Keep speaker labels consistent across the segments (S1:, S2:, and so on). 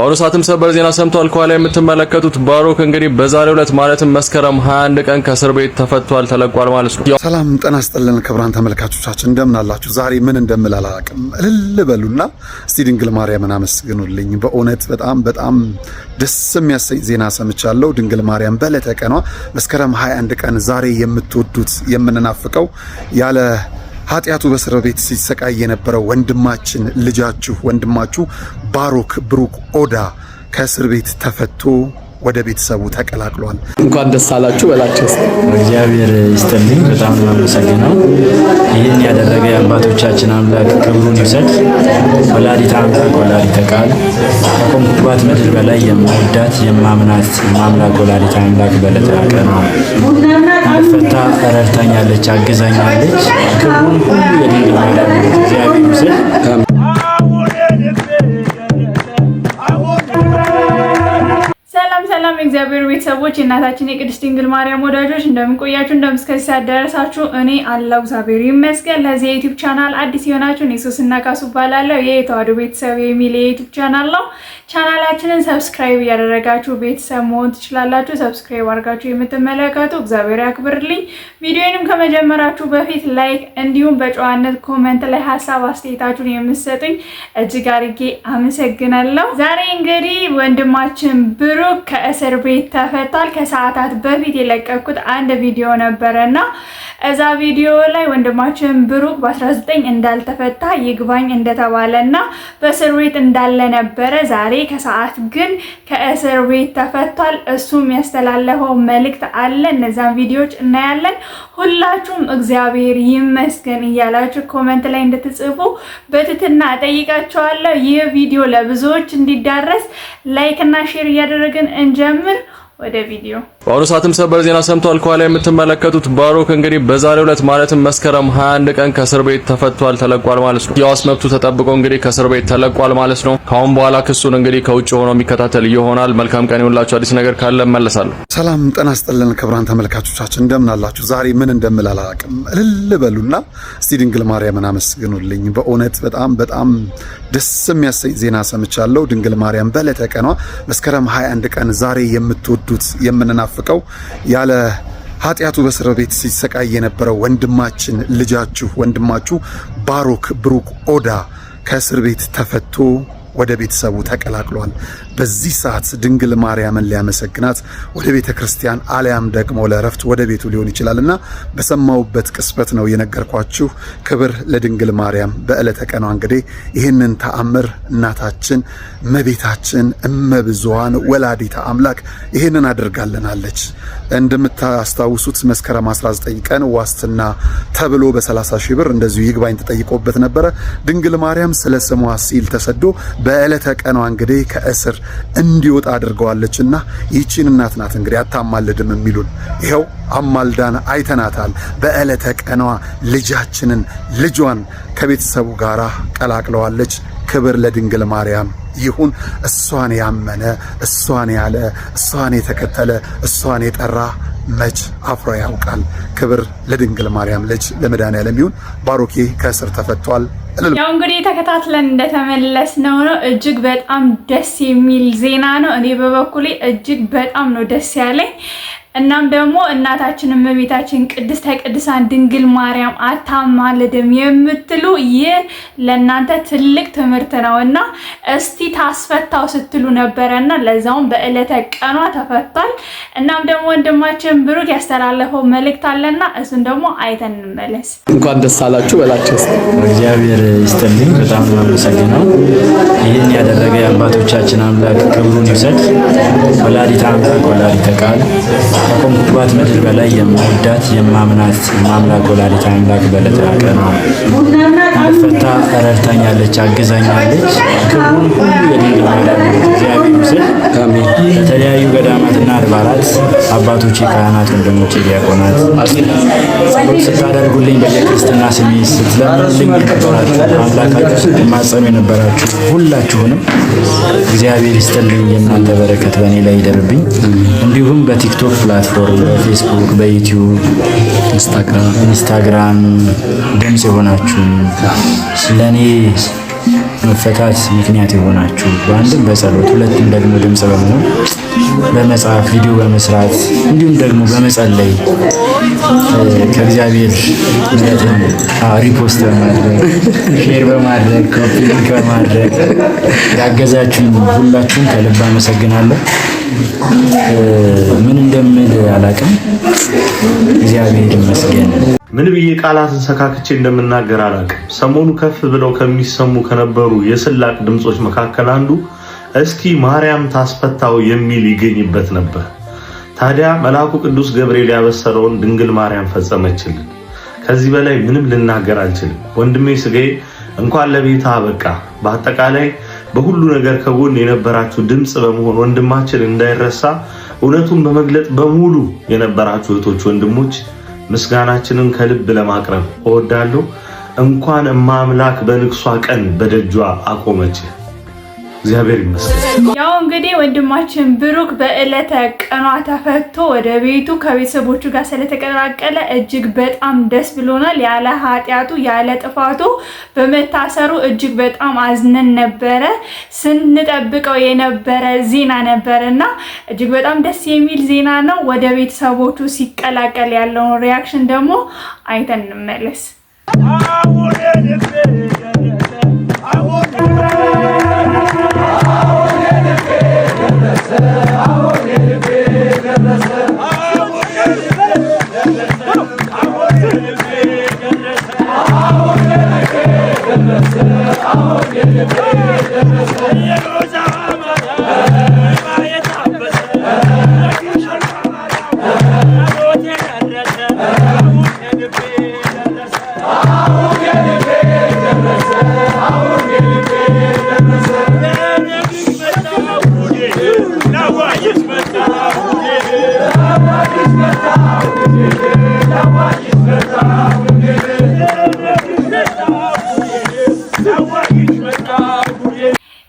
S1: በአሁኑ ሰዓትም ሰበር ዜና ሰምቷል። ከኋላ የምትመለከቱት ባሮክ እንግዲህ በዛሬው ዕለት ማለትም መስከረም 21 ቀን ከእስር ቤት ተፈቷል፣ ተለቋል ማለት ነው።
S2: ሰላም ጤና ይስጥልን ክቡራን ተመልካቾቻችን እንደምን አላችሁ? ዛሬ ምን እንደምል አላውቅም። እልል በሉና እስቲ ድንግል ማርያምን አመስግኑልኝ። በእውነት በጣም ደስ የሚያሰኝ ዜና ሰምቻለሁ። ድንግል ማርያም በዕለተ ቀኗ መስከረም 21 ቀን ዛሬ የምትወዱት የምንናፍቀው ያለ ኃጢአቱ በእስር ቤት ሲሰቃይ የነበረው ወንድማችን ልጃችሁ ወንድማችሁ ባሮክ ብሩክ ኦዳ ከእስር ቤት ተፈቶ ወደ ቤተሰቡ ተቀላቅሏል።
S3: እንኳን ደስ አላችሁ በላችሁ።
S4: እግዚአብሔር ይስጥልኝ። በጣም ነው የማመሰግነው። ይህን ያደረገ የአባቶቻችን አምላክ ክብሩን ይውሰድ። ወላዲተ አምላክ ወላዲተ ቃል ከቆምኩባት ምድር በላይ የምወዳት የማምናት የማምላክ ወላዲተ አምላክ በዕለተ ቀኗ ፈታ ረድታኛለች፣ አግዛኛለች። ክብሩን ሁሉ የድንግል ማርያም እግዚአብሔር ይውሰድ።
S5: ሰላም እግዚአብሔር ቤተሰቦች እናታችን የቅድስት ድንግል ማርያም ወዳጆች እንደምን ቆያችሁ? እንደምን እስከዚህ ሰዓት ደረሳችሁ? እኔ አላሁ እግዚአብሔር ይመስገን። ለዚህ የዩቲዩብ ቻናል አዲስ የሆናችሁ እኔ ሶስና ካሱ እባላለሁ። የተዋሕዶ ቤተሰብ የሚል የዩቲዩብ ቻናል ነው። ቻናላችንን ሰብስክራይብ እያደረጋችሁ ቤተሰብ መሆን ትችላላችሁ። ሰብስክራይብ አድርጋችሁ የምትመለከቱ እግዚአብሔር ያክብርልኝ። ቪዲዮንም ከመጀመራችሁ በፊት ላይክ እንዲሁም በጨዋነት ኮሜንት ላይ ሀሳብ አስተያየታችሁን የምትሰጡኝ እጅግ አድርጌ አመሰግናለሁ። ዛሬ እንግዲህ ወንድማችን ብሩክ ከእስር ቤት ተፈቷል። ከሰዓታት በፊት የለቀኩት አንድ ቪዲዮ ነበረና እዛ ቪዲዮ ላይ ወንድማችን ብሩክ በ19 እንዳልተፈታ ይግባኝ እንደተባለና በእስር ቤት እንዳለ ነበረ። ዛሬ ከሰዓት ግን ከእስር ቤት ተፈቷል። እሱም ያስተላለፈው መልእክት አለ። እነዛን ቪዲዮዎች እናያለን። ሁላችሁም እግዚአብሔር ይመስገን እያላችሁ ኮሜንት ላይ እንድትጽፉ በትህትና እጠይቃችኋለሁ። ይህ ቪዲዮ ለብዙዎች እንዲዳረስ ላይክ እና ሼር እያደረግን እንጀምር። ወደ ቪዲዮ
S1: በአሁኑ ሰዓትም ሰበር ዜና ሰምቷል። ከኋላ የምትመለከቱት ባሮክ እንግዲህ በዛሬው ዕለት ማለትም መስከረም 21 ቀን ከእስር ቤት ተፈቷል፣ ተለቋል ማለት ነው። የዋስ መብቱ ተጠብቆ እንግዲህ ከእስር ቤት ተለቋል ማለት ነው። ካሁን በኋላ ክሱን እንግዲህ ከውጭ ሆኖ የሚከታተል ይሆናል። መልካም ቀን ይሁንላችሁ። አዲስ ነገር ካለ እመለሳለሁ።
S2: ሰላም ጤና ይስጥልን ክቡራን ተመልካቾቻችን እንደምን አላችሁ? ዛሬ ምን እንደምል አላውቅም። እልል በሉና እስቲ ድንግል ማርያምን አመስግኑልኝ። በእውነት በጣም ደስ የሚያሰኝ ዜና ሰምቻለሁ። ድንግል ማርያም በዕለተ ቀኗ መስከረም 21 ቀን ዛሬ የምትወዱት የምንናፍቀው ያለ ኃጢአቱ በእስር ቤት ሲሰቃይ የነበረው ወንድማችን ልጃችሁ ወንድማችሁ ባሮክ ብሩክ ኦዳ ከእስር ቤት ተፈቶ ወደ ቤተሰቡ ተቀላቅሏል። በዚህ ሰዓት ድንግል ማርያምን ሊያመሰግናት ወደ ቤተ ክርስቲያን አልያም ደግሞ ለእረፍት ወደ ቤቱ ሊሆን ይችላልና በሰማውበት ቅስበት ነው የነገርኳችሁ። ክብር ለድንግል ማርያም። በዕለተ ቀኗ እንግዲህ ይህንን ተአምር እናታችን እመቤታችን እመብዙኃን ወላዲተ አምላክ ይህንን አድርጋልናለች። እንደምታስታውሱት መስከረም 19 ቀን ዋስትና ተብሎ በ30 ሺህ ብር እንደዚሁ ይግባኝ ተጠይቆበት ነበረ። ድንግል ማርያም ስለ ስሟ ሲል ተሰዶ በዕለተ ቀኗ እንግዲህ ከእስር እንዲወጣ አድርገዋለችና ይህችን እናት ናት እንግዲህ አታማልድም የሚሉን። ይኸው አማልዳን አይተናታል። በዕለተ ቀኗ ልጇን ከቤተሰቡ ጋር ቀላቅለዋለች። ክብር ለድንግል ማርያም ይሁን። እሷን ያመነ እሷን ያለ እሷን የተከተለ እሷን የጠራ መች አፍሮ ያውቃል። ክብር ለድንግል ማርያም ልጅ ለመድኃኔዓለም ይሁን። ባሮኬ ከእስር ተፈቷል።
S5: ያው እንግዲህ ተከታትለን እንደተመለስ ነው እጅግ በጣም ደስ የሚል ዜና ነው። እኔ በበኩሌ እጅግ በጣም ነው ደስ ያለኝ። እናም ደግሞ እናታችን እመቤታችን ቅድስተ ቅዱሳን ድንግል ማርያም አታማልድም የምትሉ ይህ ለእናንተ ትልቅ ትምህርት ነውና እስቲ ታስፈታው ስትሉ ነበረና ለዛውም በዕለተ ቀኗ ተፈቷል። እናም ደግሞ ወንድማችን ብሩክ ያስተላለፈው መልእክት አለና እሱን ደግሞ አይተን እንመለስ።
S3: እንኳን ደስ አላችሁ በላችሁ።
S4: እግዚአብሔር ይስጥልኝ። በጣም ነው የማመሰግነው። ይህን ያደረገ የአባቶቻችን አምላክ ክብሩን ይውሰድ። ወላዲተ አምላክ ወላዲተ ቃል ከቆምኩባት ምድር በላይ የምወዳት የማምናት የማምላክ ወላዲተ አምላክ በዕለተ ቀኗ ፈታ ረድታኛለች፣ አግዛኛለች። ክብሩን ሁሉ የድንግል ማርያም እግዚአብሔር ይውሰድ። በተለያዩ ገዳማትና አድባራት አባቶቼ ካህናት፣ ወንድሞቼ ዲያቆናት ጸሎት ስታደርጉልኝ በየክርስትና ስሜ ስትለምኑልኝ የነበራችሁ አምላካችሁ ስትማጸኑ የነበራችሁ ሁላችሁንም እግዚአብሔር ይስጥልኝ። የእናንተ በረከት በእኔ ላይ ይደርብኝ። እንዲሁም በቲክቶክ ፕላትፎርም፣ በፌስቡክ፣ በዩቲዩብ፣ ኢንስታግራም ድምጽ የሆናችሁ ለኔ መፈታት ምክንያት የሆናችሁ በአንድም በጸሎት ሁለቱም ደግሞ ድምጽ በመሆን በመጽሐፍ ቪዲዮ በመስራት እንዲሁም ደግሞ በመጸለይ ከእግዚአብሔር ምሕረትን ሪፖስት በማድረግ ሼር በማድረግ ኮፒ ሊንክ በማድረግ ያገዛችሁኝ ሁላችሁም ከልብ አመሰግናለሁ። ምን እንደምል አላውቅም። እግዚአብሔር ይመስገን።
S6: ምን ብዬ ቃላትን ሰካክቼ እንደምናገር አላውቅም። ሰሞኑ ከፍ ብለው ከሚሰሙ ከነበሩ የስላቅ ድምጾች መካከል አንዱ እስኪ ማርያም ታስፈታው የሚል ይገኝበት ነበር። ታዲያ መልአኩ ቅዱስ ገብርኤል ያበሰረውን ድንግል ማርያም ፈጸመችልን። ከዚህ በላይ ምንም ልናገር አልችልም። ወንድሜ ስጋዬ እንኳን ለቤታ በቃ በአጠቃላይ በሁሉ ነገር ከጎን የነበራችሁ ድምጽ በመሆን ወንድማችን እንዳይረሳ እውነቱን በመግለጥ በሙሉ የነበራችሁ እህቶች ወንድሞች ምስጋናችንን ከልብ ለማቅረብ እወዳለሁ። እንኳን እማምላክ በንግሷ ቀን በደጇ አቆመች። እግዚአብሔር ይመስገን።
S5: ያው እንግዲህ ወንድማችን ብሩክ በእለተ ቀኗ ተፈቶ ወደ ቤቱ ከቤተሰቦቹ ጋር ስለተቀላቀለ እጅግ በጣም ደስ ብሎናል። ያለ ኃጢያቱ ያለ ጥፋቱ በመታሰሩ እጅግ በጣም አዝነን ነበረ። ስንጠብቀው የነበረ ዜና ነበርና እጅግ በጣም ደስ የሚል ዜና ነው። ወደ ቤተሰቦቹ ሲቀላቀል ያለውን ሪያክሽን ደግሞ አይተን እንመለስ።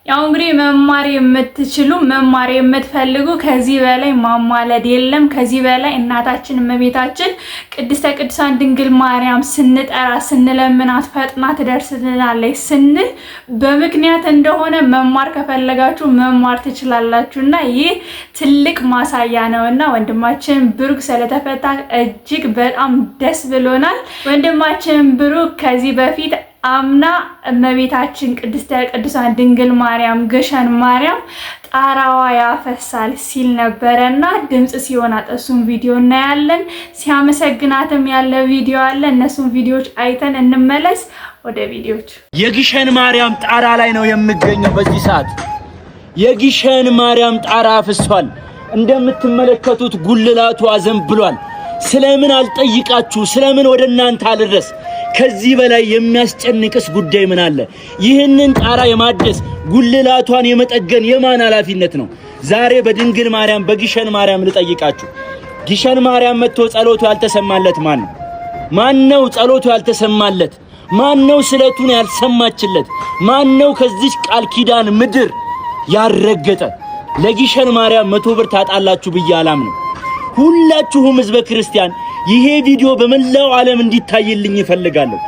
S5: ያው እንግዲህ መማር የምትችሉ መማር የምትፈልጉ ከዚህ በላይ ማማለድ የለም። ከዚህ በላይ እናታችን እመቤታችን ቅድስተ ቅዱሳን ድንግል ማርያም ስንጠራ ስንለምናት ፈጥና ትደርስልናለች ስንል በምክንያት እንደሆነ መማር ከፈለጋችሁ መማር ትችላላችሁና ይህ ትልቅ ማሳያ ነውና ወንድማችን ብሩክ ስለተፈታ እጅግ በጣም ደስ ብሎናል። ወንድማችን ብሩክ ከዚህ በፊት አምና እመቤታችን ቅድስተ ቅዱሳን ድንግል ማርያም ግሸን ማርያም ጣራዋ ያፈሳል ሲል ነበረና ድምጽ ሲሆናት እሱን ቪዲዮ እናያለን። ሲያመሰግናትም ያለ ቪዲዮ አለ። እነሱን ቪዲዮዎች አይተን እንመለስ። ወደ ቪዲዮዎች።
S7: የግሸን ማርያም ጣራ ላይ ነው የምገኘው በዚህ ሰዓት። የግሸን ማርያም ጣራ አፍሷል። እንደምትመለከቱት ጉልላቱ አዘንብሏል። ስለምን አልጠይቃችሁ? ስለምን ወደ እናንተ አልድረስ? ከዚህ በላይ የሚያስጨንቅስ ጉዳይ ምን አለ? ይህንን ጣራ የማደስ ጉልላቷን የመጠገን የማን ኃላፊነት ነው? ዛሬ በድንግል ማርያም በግሸን ማርያም ልጠይቃችሁ። ግሸን ማርያም መጥቶ ጸሎቱ ያልተሰማለት ማን ነው? ማን ነው ጸሎቱ ያልተሰማለት? ማን ነው ስለቱን ያልሰማችለት? ማን ነው ከዚህ ቃል ኪዳን ምድር ያረገጠ? ለግሸን ማርያም 100 ብር ታጣላችሁ ብዬ አላምንም። ሁላችሁም ህዝበ ክርስቲያን ይሄ ቪዲዮ በመላው ዓለም እንዲታይልኝ ይፈልጋለሁ።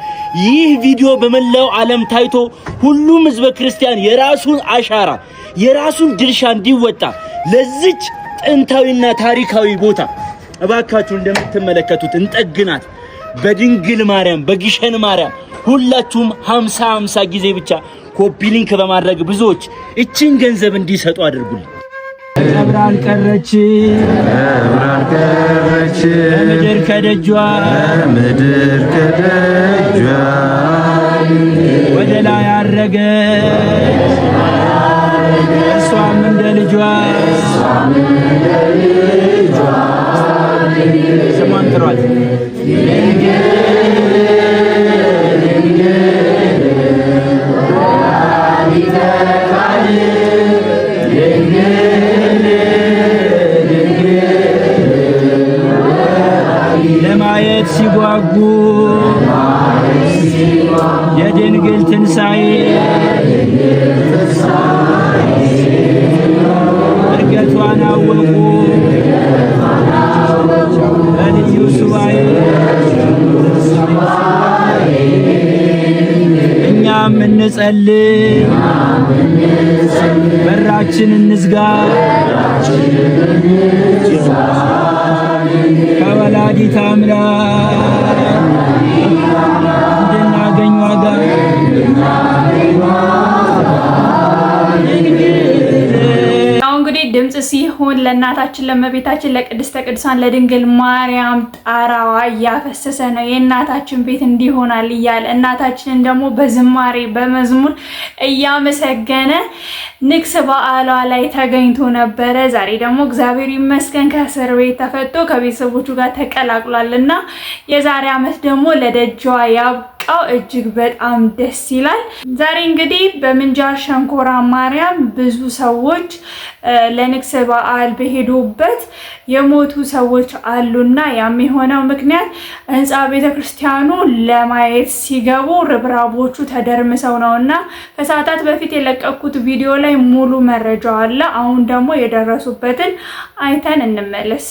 S7: ይህ ቪዲዮ በመላው ዓለም ታይቶ ሁሉም ህዝበ ክርስቲያን የራሱን አሻራ የራሱን ድርሻ እንዲወጣ ለዚች ጥንታዊና ታሪካዊ ቦታ እባካችሁ እንደምትመለከቱት እንጠግናት። በድንግል ማርያም በግሸን ማርያም ሁላችሁም 50 ጊዜ ብቻ ኮፒ ሊንክ በማድረግ ብዙዎች እቺን ገንዘብ እንዲሰጡ አድርጉልኝ።
S4: ብርሃን ቀረች ምድር ከደጇ ወደ ላይ አረገ እሷም እንደ ልጇ ስሟን ጥሯት። ለማየት ሲጓጉ የድንግል ትንሣኤ እርገቷን አወቁ በልዩ ሱባኤ እኛም እንጸልይ
S7: ይመስገን ከወላዲተ አምላክ እንድናገኝ ዋጋ
S5: እንግዲህ ድምጽ ሲሆን ለእናታችን ለእመቤታችን ለቅድስተ ቅዱሳን ለድንግል ማርያም ጣራዋ እያፈሰሰ ነው። የእናታችን ቤት እንዲሆናል እያለ እናታችንን ደግሞ በዝማሬ በመዝሙር እያመሰገነ ንግስ በዓሏ ላይ ተገኝቶ ነበረ። ዛሬ ደግሞ እግዚአብሔር ይመስገን ከእስር ቤት ተፈቶ ከቤተሰቦቹ ጋር ተቀላቅሏልና የዛሬ ዓመት ደግሞ ለደጇ ያብቃው። እጅግ በጣም ደስ ይላል። ዛሬ እንግዲህ በምንጃር ሸንኮራ ማርያም ብዙ ሰዎች ለንግስ በዓል በሄዱበት የሞቱ ሰዎች አሉና ያም የሆነው ምክንያት ህንጻ ቤተክርስቲያኑ ለማየት ሲገቡ ርብራቦቹ ተደርምሰው ነውና ከሰዓታት በፊት የለቀኩት ቪዲዮ ላይ ሙሉ መረጃው አለ። አሁን ደግሞ የደረሱበትን አይተን እንመለስ።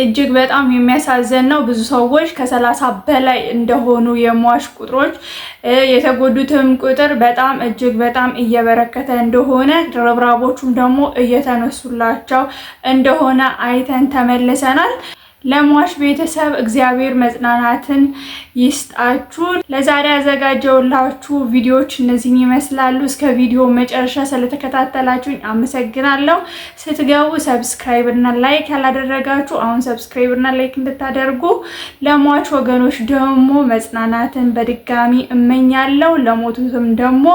S5: እጅግ በጣም የሚያሳዝን ነው። ብዙ ሰዎች ከ30 በላይ እንደሆኑ የሟች ቁጥሮች የተጎዱትም ቁጥር በጣም እጅግ በጣም እየበረከተ እንደሆነ ርብራቦቹም ደግሞ እየተነሱላቸው እንደሆነ አይተን ተመልሰናል። ለሟች ቤተሰብ እግዚአብሔር መጽናናትን ይስጣችሁ። ለዛሬ ያዘጋጀውላችሁ ቪዲዮዎች እነዚህን ይመስላሉ። እስከ ቪዲዮ መጨረሻ ስለተከታተላችሁኝ አመሰግናለሁ። ስትገቡ ሰብስክራይብ እና ላይክ ያላደረጋችሁ አሁን ሰብስክራይብ እና ላይክ እንድታደርጉ፣ ለሟች ወገኖች ደግሞ መጽናናትን በድጋሚ እመኛለሁ። ለሞቱትም ደግሞ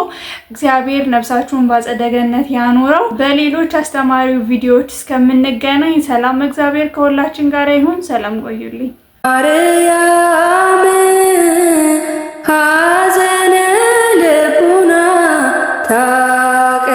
S5: እግዚአብሔር ነፍሳችሁን በአጸደ ገነት ያኑረው። በሌሎች አስተማሪ ቪዲዮዎች እስከምንገናኝ ሰላም እግዚአብሔር ከሁላችን ጋር ይሁን። ሰላም ቆዩልኝ።
S8: ማርያም ሐዘነ ልቡና ታቀ